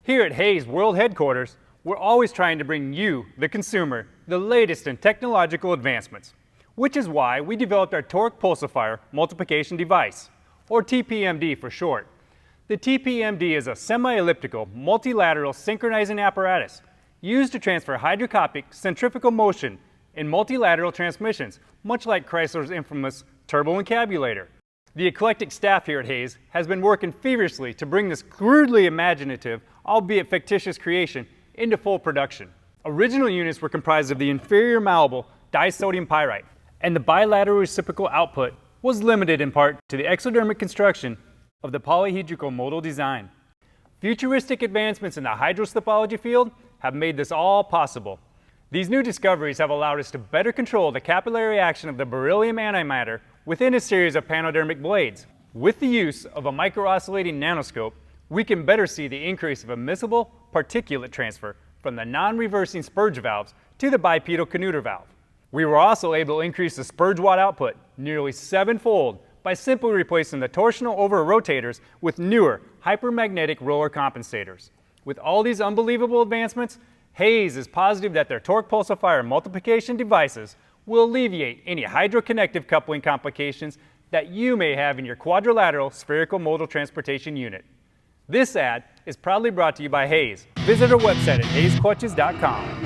Here at Hayes World Headquarters, we're always trying to bring you, the consumer, the latest in technological advancements, which is why we developed our Torque Pulsifier Multiplication device, or TPMD for short. The TPMD is a semi-elliptical, multilateral synchronizing apparatus used to transfer hydroscopic centrifugal motion in multilateral transmissions, much like Chrysler's infamous turbo-encabulator. The eclectic staff here at Hayes has been working feverishly to bring this crudely imaginative, albeit fictitious creation into full production. Original units were comprised of the inferior malleable disodium pyrite, and the bilateral reciprocal output was limited in part to the exodermic construction of the polyhedral modal design. Futuristic advancements in the hydroslipology field have made this all possible. These new discoveries have allowed us to better control the capillary action of the beryllium antimatter within a series of panodermic blades. With the use of a micro-oscillating nanoscope, we can better see the increase of immiscible particulate transfer from the non-reversing spurge valves to the bipedal Canuter valve. We were also able to increase the spurge watt output nearly 7-fold by simply replacing the torsional over rotators with newer hypermagnetic roller compensators. With all these unbelievable advancements, Hayes is positive that their Torque Pulsifier Multiplication devices will alleviate any hydroconnective coupling complications that you may have in your quadrilateral spherical modal transportation unit. This ad is proudly brought to you by Hayes. Visit our website at hayesclutches.com.